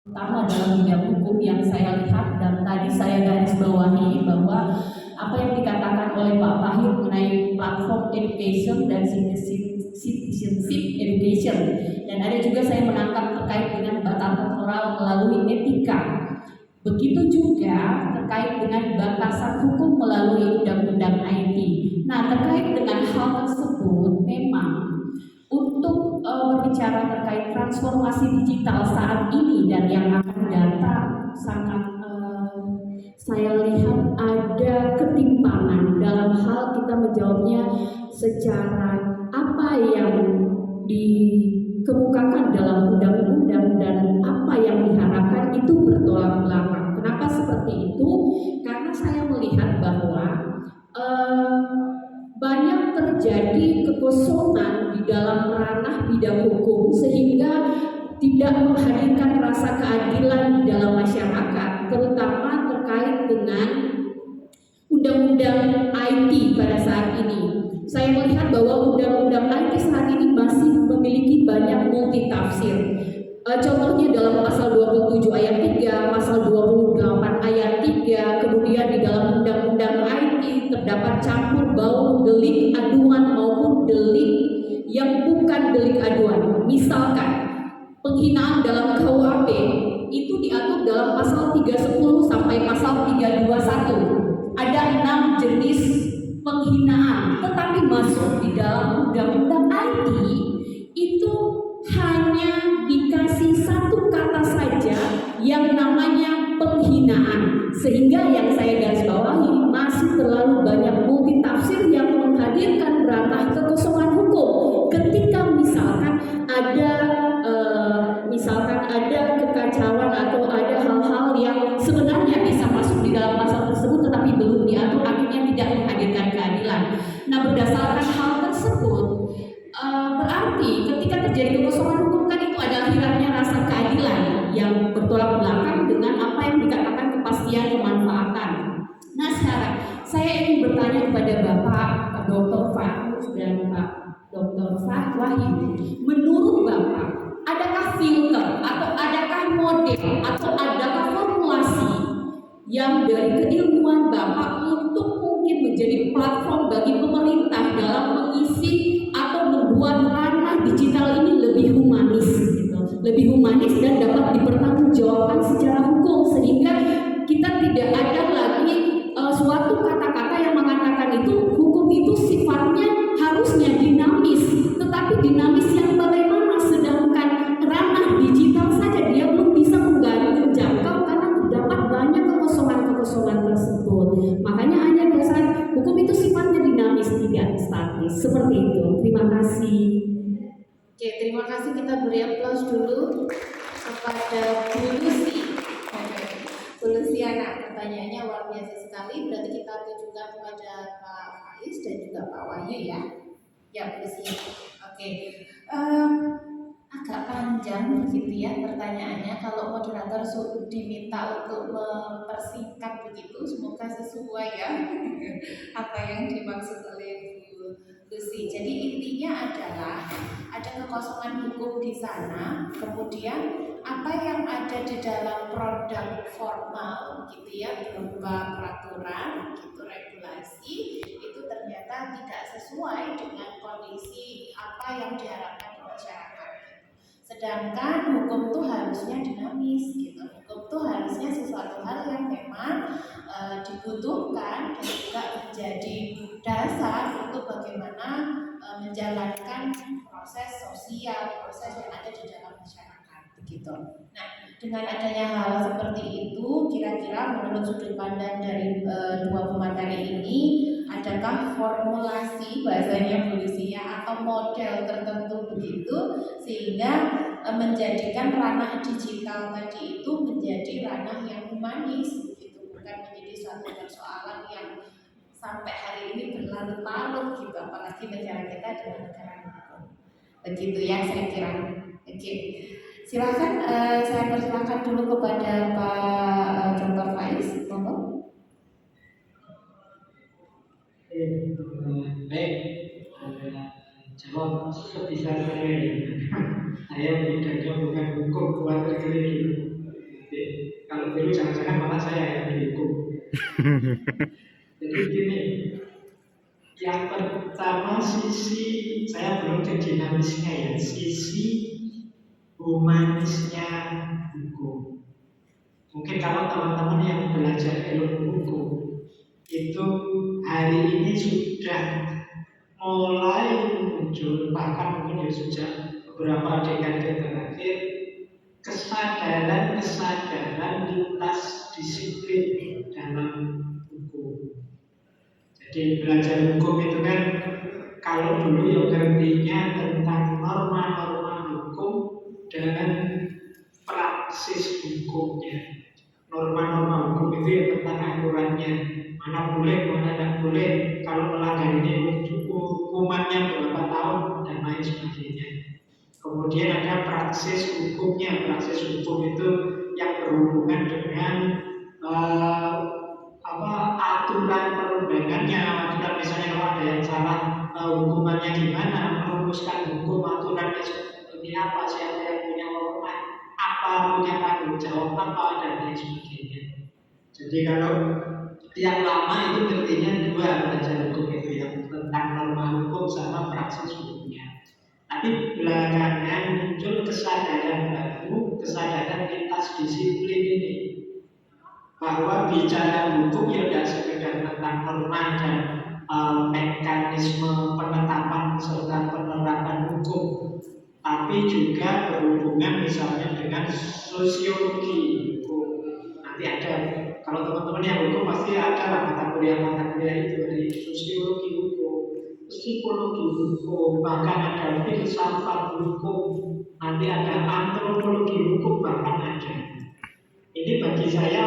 Pertama dalam bidang hukum yang saya lihat dan tadi saya garis bawahi bahwa apa yang dikatakan oleh Pak Fahim mengenai platform education dan citizenship education, dan ada juga saya menangkap terkait dengan batasan moral melalui etika. Begitu juga terkait dengan batasan hukum melalui undang-undang IT. Nah, terkait dengan hal tersebut, memang untuk berbicara terkait transformasi digital saat ini dan yang akan datang, sangat saya lihat ada ketimpangan dalam hal kita menjawabnya secara apa yang dikemukakan dalam undang-undang dan apa yang diharapkan itu bertolak belakang. Kenapa seperti itu? Karena saya melihat bahwa banyak terjadi kekosongan di dalam ranah bidang hukum sehingga tidak menghadirkan rasa keadilan di dalam masyarakat, terutama terkait dengan undang-undang IT pada saat ini. Saya melihat bahwa undang-undang IT saat ini masih memiliki banyak multitafsir. Contohnya dalam pasal 27 ayat 3, pasal 28 ayat 3, kemudian di dalam undang-undang IT terdapat campur baur delik aduan maupun delik yang bukan delik aduan. Misalkan penghinaan dalam KUHP itu diatur dalam pasal 310 sampai pasal 321. Ada 6 jenis penghinaan, tetapi masuk di dalam undang-undang IT itu hanya dikasih satu kata saja yang namanya penghinaan, sehingga yang saya garis bawahi masih terlalu banyak multitafsir yang menghadirkan ranah kekosongan hukum. Ketika misalkan ada kekacauan atau ada hal-hal yang sebenarnya bisa masuk di dalam pasal tersebut tetapi belum diatur, akhirnya tidak menghadirkan keadilan. Nah, berdasarkan hal tersebut, berarti ketika terjadi kekosongan hukum kan itu adalah hilangnya rasa keadilan yang bertolak belakang dengan apa yang dikatakan kepastian pemanfaatan. Nah, sekarang saya ingin bertanya kepada Bapak Dr. Fahrus dan Pak Dr. Wahyu, menurut Bapak, adakah filter atau adakah model atau adakah formulasi yang dari keilmuan Bapak untuk mungkin menjadi platform bagi pemerintah dalam mengisi atau membuat ranah digital ini lebih humanis, gitu. Lebih humanis dan dapat dipertanggungjawabkan secara hukum, sehingga kita tidak ada lagi suatu kata-kata yang mengatakan itu hukum itu sifatnya harusnya dinamis, tetapi dinamis yang bagaimana, sedangkan ranah digital saja dia belum bisa menjangkau karena terdapat banyak kekosongan tersebut. Makanya hanya dasar hukum itu sifatnya dinamis, tidak statis. Seperti itu. Terima kasih. Oke, terima kasih. Kita beri aplaus dulu kepada Bu Lucy. Bu Luciana, pertanyaannya luar biasa sekali. Berarti kita tujukan kepada Pak Faiz dan juga Pak Wahyu ya. Ya, Bu Lucy. Oke. Agak panjang begitu ya pertanyaannya. Kalau moderator diminta untuk mempersingkat begitu, semoga sesuai ya apa yang dimaksud oleh Bu Lucy. Jadi intinya adalah ada kekosongan hukum di sana, kemudian apa yang ada di dalam produk formal gitu ya, berupa peraturan gitu, regulasi, itu ternyata tidak sesuai dengan kondisi apa yang diharapkan di masyarakat. Sedangkan hukum itu harusnya dinamis gitu. Hukum itu harusnya sesuatu hal yang memang dibutuhkan dan juga menjadi dasar untuk bagaimana menjalankan proses sosial, proses yang ada di dalam masyarakat begitu. Nah, dengan adanya hal seperti itu, kira-kira menurut sudut pandang dari dua pemateri ini, adakah formulasi bahasanya Bu Lucia atau model tertentu begitu sehingga menjadikan ranah digital tadi itu menjadi ranah yang humanis begitu, bukan menjadi suatu persoalan yang sampai hari ini berlarut-larut gitu, apalagi negara kita adalah negara hukum. Begitu ya saya kira. Oke. Silakan saya persilakan dulu kepada Pak Dr. Faiz, monggo. Baik, jawab sebisa saya. Saya tidak bukan hukum kuat keliru. Jadi gini, yang pertama sisi saya belum ke dinamisnya ya, sisi humanisnya hukum. Mungkin kalau teman-teman yang belajar ilmu hukum itu hari ini sudah mulai muncul, bahkan mungkin ya sudah beberapa dekade terakhir, kesadaran lintas disiplin dalam hukum. Jadi belajar hukum itu kan kalau dulu ya ngertinya tentang norma-norma hukum dengan praksis hukumnya. Norma-norma hukum itu ya tentang aturannya, mana boleh, mana tidak boleh, kalau melanggar ini hukumannya berapa tahun dan lain sebagainya. Kemudian ada praksis hukumnya. Praksis hukum itu yang berhubungan dengan aturan perundangannya. Aturan misalnya kalau ada yang salah, hukumannya gimana, merumuskan hukum aturannya seperti apa, siapa yang punya wewenang, apa punya tanggung jawab apa dan lain sebagainya. Jadi kalau yang lama itu ngertinya dua, belajar hukum itu yang tentang norma hukum sama praksis hukumnya. Tapi belakangan muncul kesadaran baru, kesadaran lintas disiplin ini, bahwa bicara hukum ya tidak sekedar tentang norma dan mekanisme penetapan serta penerapan hukum, tapi juga berhubungan misalnya dengan sosiologi hukum. Nanti ada, kalau teman-teman yang hukum pasti ada lah mata kuliah itu dari sosiologi hukum, psikologi hukum, bahkan ada filsafat hukum, nanti ada antropologi hukum, bahkan ada. Ini bagi saya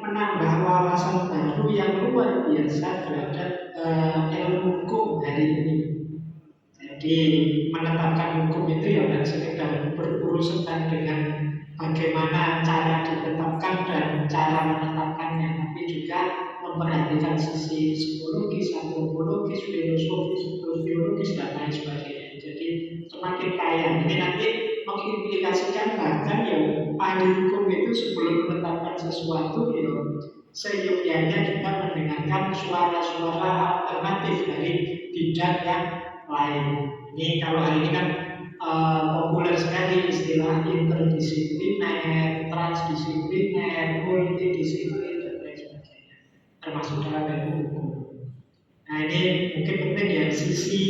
menambah wawasan baru yang luar biasa terhadap ilmu hukum hari ini. Jadi menetapkan hukum itu ya tidak sekedar berurusan dengan bagaimana cara ditetapkan dan cara menetapkannya, tapi juga memperhatikan sisi psikologis, antropologis, filosofis, sosiologis dan lain sebagainya. Jadi semakin kaya. Ini nanti mengimplikasikan bahkan ya ahli hukum itu sebelum menetapkan sesuatu ya seyogyanya juga mendengarkan suara-suara alternatif dari bidang yang lain. Ini kalau hari ini kan populer sekali istilah interdisipliner, transdisipliner, multidisiplin dan lain sebagainya, termasuk dalam ilmu hukum. Nah ini mungkin penting ya, sisi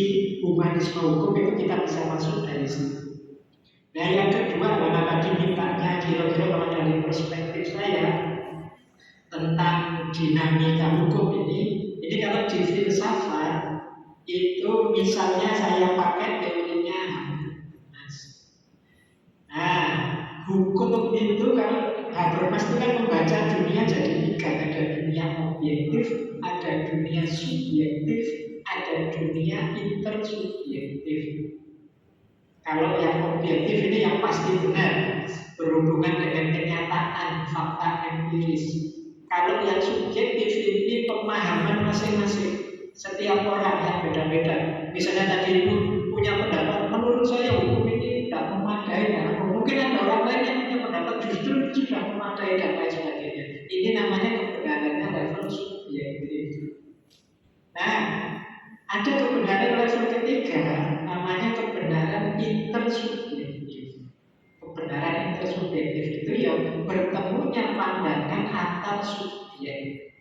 humanisme hukum itu kita bisa masuk dari sini. Nah yang kedua adalah tadi mintanya kira-kira kalau dari perspektif saya tentang dinamika hukum ini kalau di filsafat itu misalnya saya pakai teorinya Habermas. Nah hukum itu kan Habermas itu kan membaca dunia jadi tiga, ada dunia objektif, ada dunia subjektif, ada dunia intersubjektif. Kalau yang objektif ini yang pasti benar, berhubungan dengan kenyataan, fakta empiris. Kalau yang subjektif ini pemahaman masing-masing. Setiap orang yang beda-beda. Misalnya tadi ibu punya pendapat, menurut saya hukum ini tidak memadai. Nah, mungkin ada orang lain yang punya pendapat justru sudah memadai dan lain sebagainya. Ini namanya kebenarannya level subjektif. Nah, ada kebenaran level ketiga, namanya kebenaran intersubjektif. Kebenaran intersubjektif itu yang bertemunya pandangan antar subjek.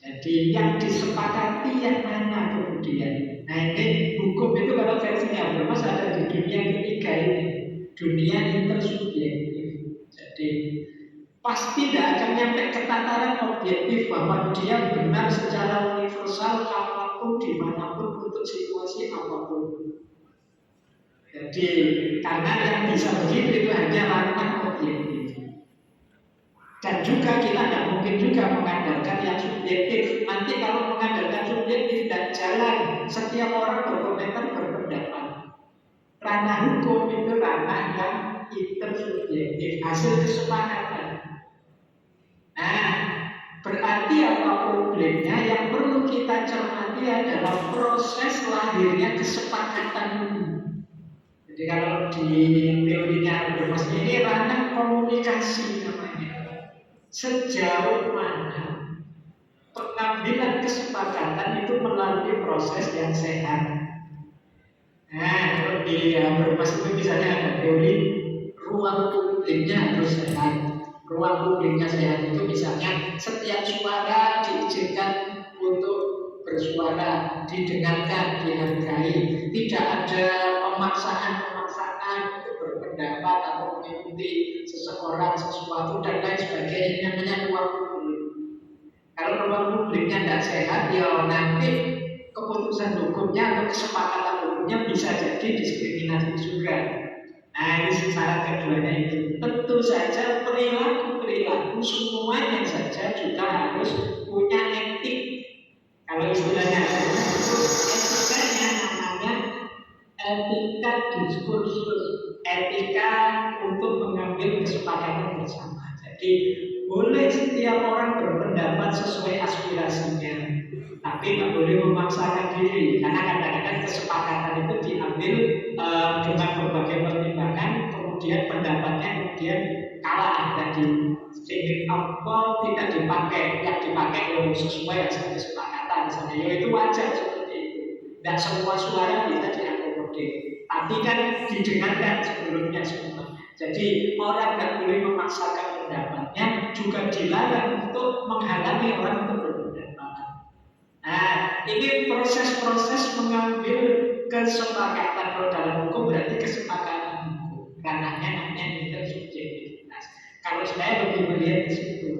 Jadi yang disepakati yang mana kemudian. Nah ini hukum itu kalau versinya Habermas ada di dunia ketiga ini, dunia intersubjektif. Jadi pasti tidak akan nyampe ke tataran objektif bahwa dia benar secara universal apapun dimanapun untuk situasi apapun. Jadi karena yang bisa begitu itu hanya ranah objektif. Dan juga kita tidak mungkin juga mengandalkan yang subjektif. Nanti kalau mengandalkan subjektif dan jalan, setiap orang berkomentar berpendapat. Ranah hukum itu ranah yang intersubjektif, hasil kesepakatan. Nah, berarti apa problemnya? Yang perlu kita cermati adalah proses lahirnya kesepakatan ini. Jadi kalau di teorinya Habermas ini ranah komunikasi namanya. Sejauh mana pengambilan kesepakatan itu melalui proses yang sehat. Nah, kalau di Habermas itu misalnya ada teori ruang publiknya harus sehat. Ruang publiknya sehat itu misalnya setiap suara diizinkan untuk bersuara, didengarkan, dihargai, tidak ada pemaksaan-pemaksaan untuk berpendapat atau mengikuti seseorang, sesuatu dan lain sebagainya. Namanya ruang publik. Kalau ruang publiknya tidak sehat, ya nanti keputusan hukumnya atau kesepakatan hukumnya bisa jadi diskriminasi juga. Nah, ini syarat keduanya itu. Tentu saja perilaku semuanya saja juga harus punya etik. Kalau istilahnya itu etikanya namanya etika diskursus, etika untuk mengambil kesepakatan bersama. Jadi boleh setiap orang berpendapat sesuai aspirasinya, tapi nggak boleh memaksakan diri, karena kadang-kadang kesepakatan itu diambil dengan berbagai pertimbangan, kemudian pendapatnya kemudian kalah tadi, sehingga apa tidak dipakai, yang dipakai yang sesuai hasil kesepakatan, misalnya, ya itu wajar seperti itu. Dan semua suara bisa diakomodir, tapi kan didengarkan sebelumnya semua. Jadi orang tidak boleh memaksakan pendapatnya, juga dilarang untuk menghalangi orang untuk berpendapat. Nah, ini proses-proses mengambil kesepakatan. Kalau dalam hukum berarti kesepakatan hukum, ranahnya namanya intersubjektivitas. Kalau saya lebih melihat di situ.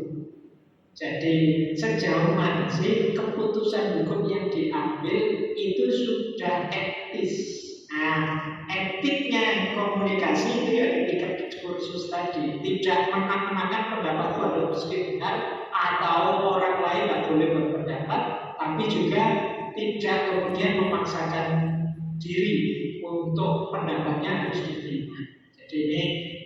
Jadi sejauh mana sih keputusan hukum yang diambil itu sudah etis. Nah, etiknya komunikasi itu ya etika diskursus tadi, tidak menang-menangkan pendapat itu harus mesti benar, atau orang lain tidak boleh berpendapat, tapi juga tidak kemudian memaksakan diri untuk pendapatnya harus diterima. Jadi ini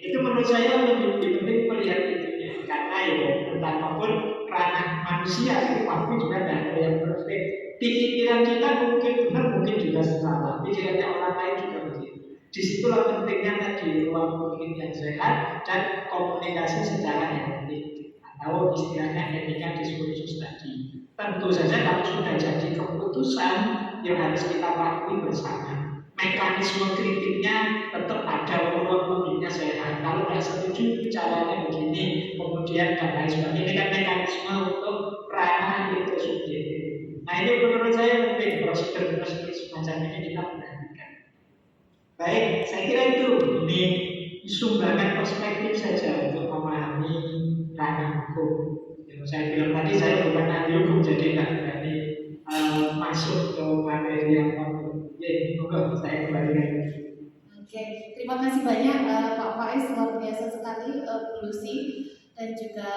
itu menurut saya lebih penting melihat itunya, karena ya betapapun ranah manusia itu pasti juga tidak ada yang perfect. Pikiran kita mungkin benar, mungkin juga salah. Pikirannya orang lain juga begitu. Disitulah pentingnya tadi ruang publik yang sehat dan komunikasi secara etik, atau istilahnya etika diskursus tadi. Tentu saja kalau sudah jadi keputusan yang harus kita pahami bersama, mekanisme kritiknya tetap ada, ruang publiknya sehat. Kalau tidak setuju caranya begini, kemudian dan lain sebagainya. Ini kan mekanisme untuk ranah itu subjektif. Nah, ini menurut saya penting, prosedur-prosedur semacam ini kita perhatikan. Baik, saya kira itu ini sumbangan perspektif saja untuk memahami ranah hukum. Yang saya bilang tadi, saya bukan ahli hukum, jadi tidak berani masuk ke materi yang apapun. Ya, semoga saya kembali lagi. Oke, terima kasih banyak Pak Faiz, luar biasa sekali Bu Lucy dan juga